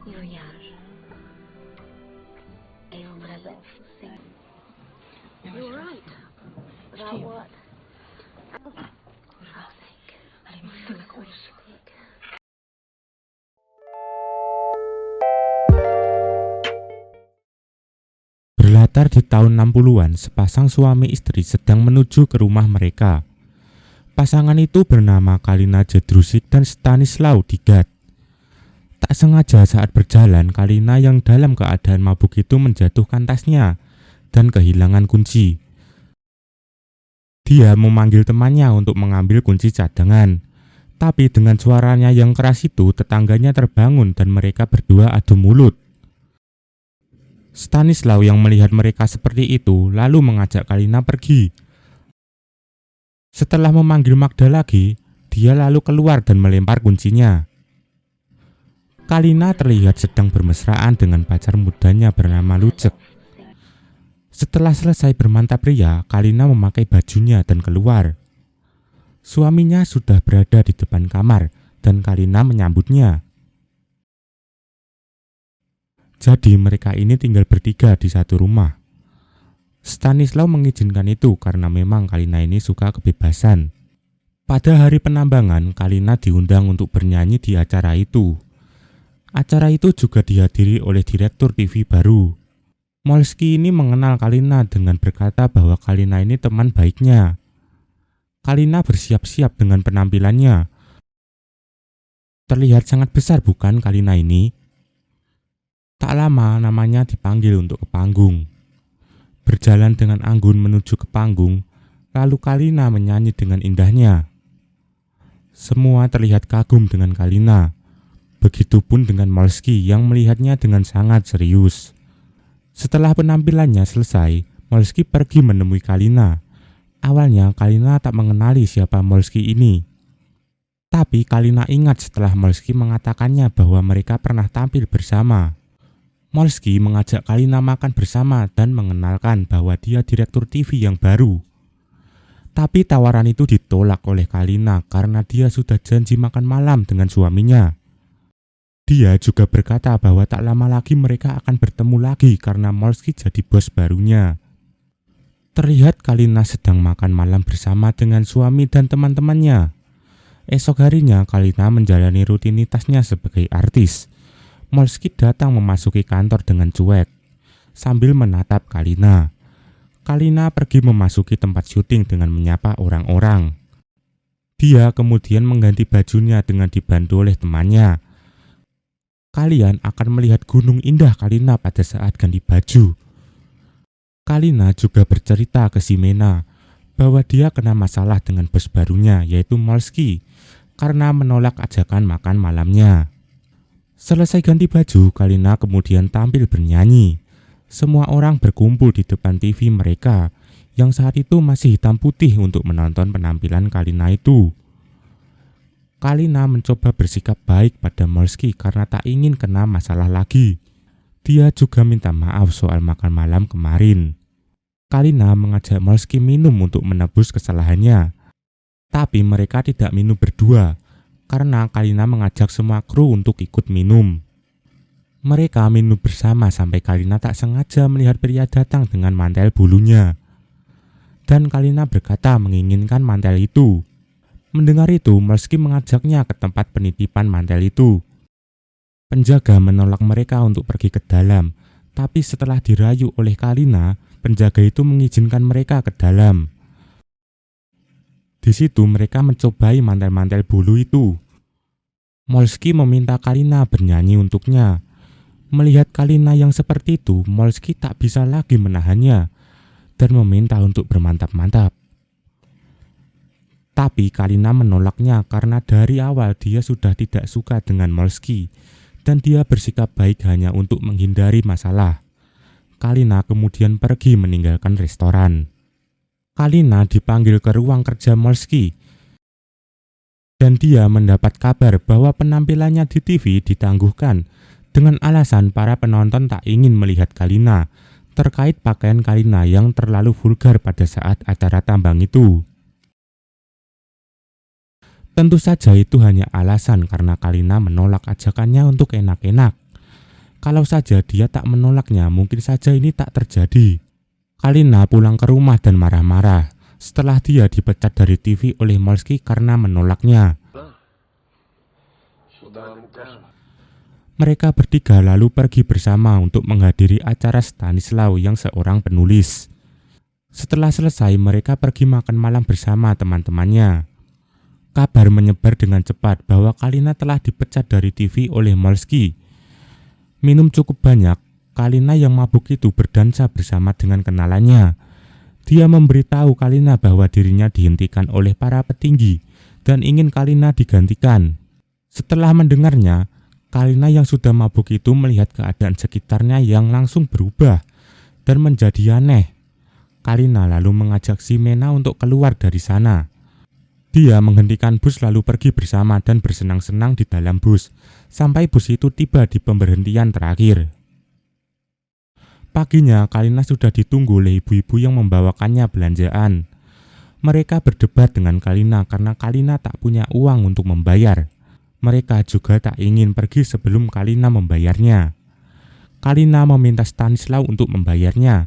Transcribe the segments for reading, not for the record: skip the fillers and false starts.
Voyage. Et on rêve c'est... You're right. About what? Allez, fais la course. Berlatar di tahun 60-an, sepasang suami istri sedang menuju ke rumah mereka. Pasangan itu bernama Kalina Jedrusik dan Stanislaw Digat. Tak sengaja saat berjalan, Kalina yang dalam keadaan mabuk itu menjatuhkan tasnya dan kehilangan kunci. Dia memanggil temannya untuk mengambil kunci cadangan. Tapi dengan suaranya yang keras itu, tetangganya terbangun dan mereka berdua adu mulut. Stanislaw yang melihat mereka seperti itu lalu mengajak Kalina pergi. Setelah memanggil Magda lagi, dia lalu keluar dan melempar kuncinya. Kalina terlihat sedang bermesraan dengan pacar mudanya bernama Lucek. Setelah selesai bermantap ria, Kalina memakai bajunya dan keluar. Suaminya sudah berada di depan kamar dan Kalina menyambutnya. Jadi mereka ini tinggal bertiga di satu rumah. Stanislaw mengizinkan itu karena memang Kalina ini suka kebebasan. Pada hari penambangan, Kalina diundang untuk bernyanyi di acara itu. Acara itu juga dihadiri oleh direktur TV baru. Molski ini mengenal Kalina dengan berkata bahwa Kalina ini teman baiknya. Kalina bersiap-siap dengan penampilannya. Terlihat sangat besar bukan Kalina ini? Tak lama namanya dipanggil untuk ke panggung. Berjalan dengan anggun menuju ke panggung, lalu Kalina menyanyi dengan indahnya. Semua terlihat kagum dengan Kalina. Begitupun dengan Molski yang melihatnya dengan sangat serius. Setelah penampilannya selesai, Molski pergi menemui Kalina. Awalnya Kalina tak mengenali siapa Molski ini. Tapi Kalina ingat setelah Molski mengatakannya bahwa mereka pernah tampil bersama. Molski mengajak Kalina makan bersama dan mengenalkan bahwa dia direktur TV yang baru. Tapi tawaran itu ditolak oleh Kalina karena dia sudah janji makan malam dengan suaminya. Dia juga berkata bahwa tak lama lagi mereka akan bertemu lagi karena Molski jadi bos barunya. Terlihat Kalina sedang makan malam bersama dengan suami dan teman-temannya. Esok harinya Kalina menjalani rutinitasnya sebagai artis. Molski datang memasuki kantor dengan cuek, sambil menatap Kalina. Kalina pergi memasuki tempat syuting dengan menyapa orang-orang. Dia kemudian mengganti bajunya dengan dibantu oleh temannya. Kalian akan melihat gunung indah Kalina pada saat ganti baju. Kalina juga bercerita ke Simena bahwa dia kena masalah dengan bos barunya yaitu Molski karena menolak ajakan makan malamnya. Selesai ganti baju, Kalina kemudian tampil bernyanyi. Semua orang berkumpul di depan TV mereka yang saat itu masih hitam putih untuk menonton penampilan Kalina itu. Kalina mencoba bersikap baik pada Molski karena tak ingin kena masalah lagi. Dia juga minta maaf soal makan malam kemarin. Kalina mengajak Molski minum untuk menebus kesalahannya. Tapi mereka tidak minum berdua karena Kalina mengajak semua kru untuk ikut minum. Mereka minum bersama sampai Kalina tak sengaja melihat pria datang dengan mantel bulunya. Dan Kalina berkata menginginkan mantel itu. Mendengar itu, Molski mengajaknya ke tempat penitipan mantel itu. Penjaga menolak mereka untuk pergi ke dalam, tapi setelah dirayu oleh Kalina, penjaga itu mengizinkan mereka ke dalam. Di situ mereka mencobai mantel-mantel bulu itu. Molski meminta Kalina bernyanyi untuknya. Melihat Kalina yang seperti itu, Molski tak bisa lagi menahannya dan meminta untuk bermantap-mantap. Tapi Kalina menolaknya karena dari awal dia sudah tidak suka dengan Molski dan dia bersikap baik hanya untuk menghindari masalah. Kalina kemudian pergi meninggalkan restoran. Kalina dipanggil ke ruang kerja Molski dan dia mendapat kabar bahwa penampilannya di TV ditangguhkan dengan alasan para penonton tak ingin melihat Kalina terkait pakaian Kalina yang terlalu vulgar pada saat acara tambang itu. Tentu saja itu hanya alasan karena Kalina menolak ajakannya untuk enak-enak. Kalau saja dia tak menolaknya, mungkin saja ini tak terjadi. Kalina pulang ke rumah dan marah-marah setelah dia dipecat dari TV oleh Molski karena menolaknya. Mereka bertiga lalu pergi bersama untuk menghadiri acara Stanislaw yang seorang penulis. Setelah selesai, mereka pergi makan malam bersama teman-temannya. Kabar menyebar dengan cepat bahwa Kalina telah dipecat dari TV oleh Molski. Minum cukup banyak, Kalina yang mabuk itu berdansa bersama dengan kenalannya. Dia memberitahu Kalina bahwa dirinya dihentikan oleh para petinggi dan ingin Kalina digantikan. Setelah mendengarnya, Kalina yang sudah mabuk itu melihat keadaan sekitarnya yang langsung berubah dan menjadi aneh. Kalina lalu mengajak Ximena untuk keluar dari sana. Dia menghentikan bus lalu pergi bersama dan bersenang-senang di dalam bus, sampai bus itu tiba di pemberhentian terakhir. Paginya, Kalina sudah ditunggu oleh ibu-ibu yang membawakannya belanjaan. Mereka berdebat dengan Kalina karena Kalina tak punya uang untuk membayar. Mereka juga tak ingin pergi sebelum Kalina membayarnya. Kalina meminta Stanislaw untuk membayarnya,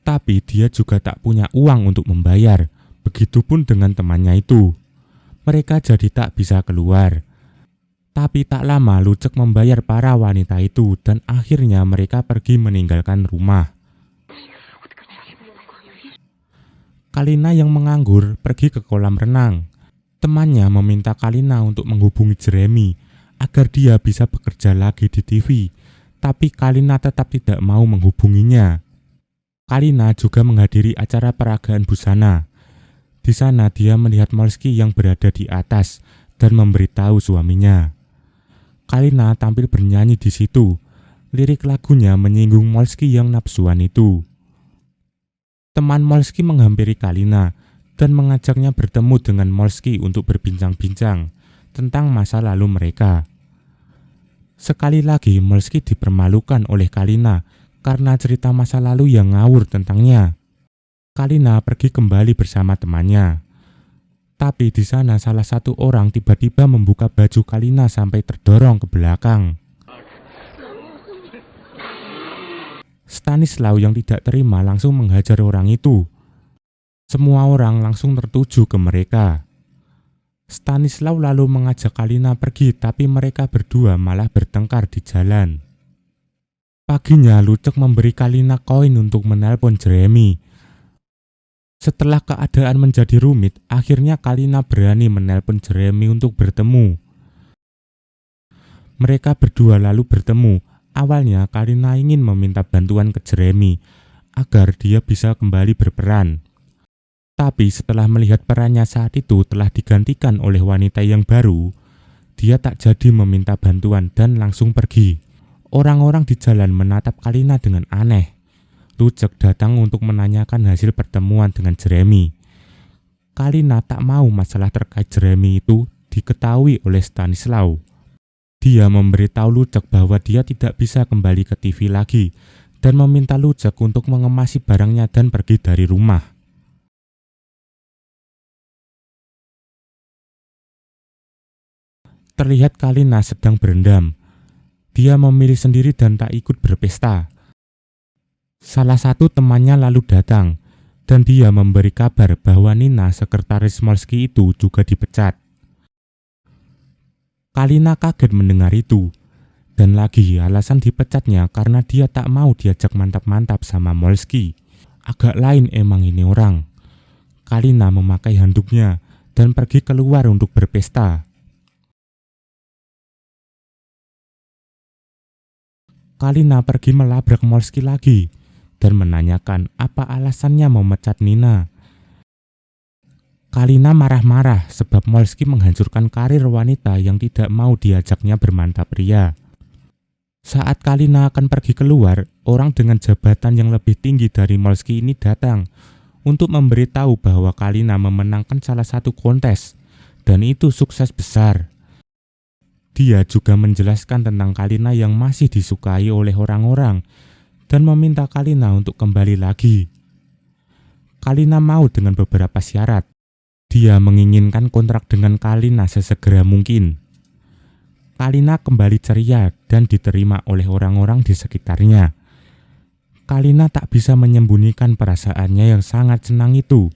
tapi dia juga tak punya uang untuk membayar. Begitupun dengan temannya itu. Mereka jadi tak bisa keluar. Tapi tak lama Lucek membayar para wanita itu dan akhirnya mereka pergi meninggalkan rumah. Kalina yang menganggur pergi ke kolam renang. Temannya meminta Kalina untuk menghubungi Jeremy agar dia bisa bekerja lagi di TV. Tapi Kalina tetap tidak mau menghubunginya. Kalina juga menghadiri acara peragaan busana. Di sana dia melihat Molski yang berada di atas dan memberitahu suaminya. Kalina tampil bernyanyi di situ. Lirik lagunya menyinggung Molski yang nafsuan itu. Teman Molski menghampiri Kalina dan mengajaknya bertemu dengan Molski untuk berbincang-bincang tentang masa lalu mereka. Sekali lagi Molski dipermalukan oleh Kalina karena cerita masa lalu yang ngawur tentangnya. Kalina pergi kembali bersama temannya. Tapi di sana salah satu orang tiba-tiba membuka baju Kalina sampai terdorong ke belakang. Stanislaw yang tidak terima langsung menghajar orang itu. Semua orang langsung tertuju ke mereka. Stanislaw lalu mengajak Kalina pergi, tapi mereka berdua malah bertengkar di jalan. Paginya Lucek memberi Kalina koin untuk menelpon Jeremy. Setelah keadaan menjadi rumit, akhirnya Kalina berani menelpon Jeremy untuk bertemu. Mereka berdua lalu bertemu. Awalnya Kalina ingin meminta bantuan ke Jeremy agar dia bisa kembali berperan. Tapi setelah melihat perannya saat itu telah digantikan oleh wanita yang baru, dia tak jadi meminta bantuan dan langsung pergi. Orang-orang di jalan menatap Kalina dengan aneh. Lucek datang untuk menanyakan hasil pertemuan dengan Jeremy. Kalina tak mau masalah terkait Jeremy itu diketahui oleh Stanislaw. Dia memberitahu Lucek bahwa dia tidak bisa kembali ke TV lagi dan meminta Lucek untuk mengemasi barangnya dan pergi dari rumah. Terlihat Kalina sedang berendam. Dia memilih sendiri dan tak ikut berpesta. Salah satu temannya lalu datang dan dia memberi kabar bahwa Nina, sekretaris Molski itu, juga dipecat. Kalina kaget mendengar itu, dan lagi alasan dipecatnya karena dia tak mau diajak mantap-mantap sama Molski. Agak lain emang ini orang. Kalina memakai handuknya dan pergi keluar untuk berpesta. Kalina pergi melabrak Molski lagi dan menanyakan apa alasannya memecat Nina. Kalina marah-marah sebab Molski menghancurkan karir wanita yang tidak mau diajaknya bermantap pria. Saat Kalina akan pergi keluar, orang dengan jabatan yang lebih tinggi dari Molski ini datang untuk memberitahu bahwa Kalina memenangkan salah satu kontes dan itu sukses besar. Dia juga menjelaskan tentang Kalina yang masih disukai oleh orang-orang dan meminta Kalina untuk kembali lagi. Kalina mau dengan beberapa syarat. Dia menginginkan kontrak dengan Kalina sesegera mungkin. Kalina kembali ceria dan diterima oleh orang-orang di sekitarnya. Kalina tak bisa menyembunyikan perasaannya yang sangat senang itu.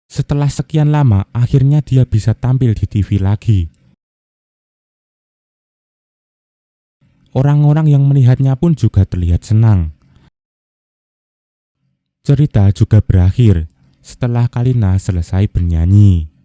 Setelah sekian lama, akhirnya dia bisa tampil di TV lagi. Orang-orang yang melihatnya pun juga terlihat senang. Cerita juga berakhir setelah Kalina selesai bernyanyi.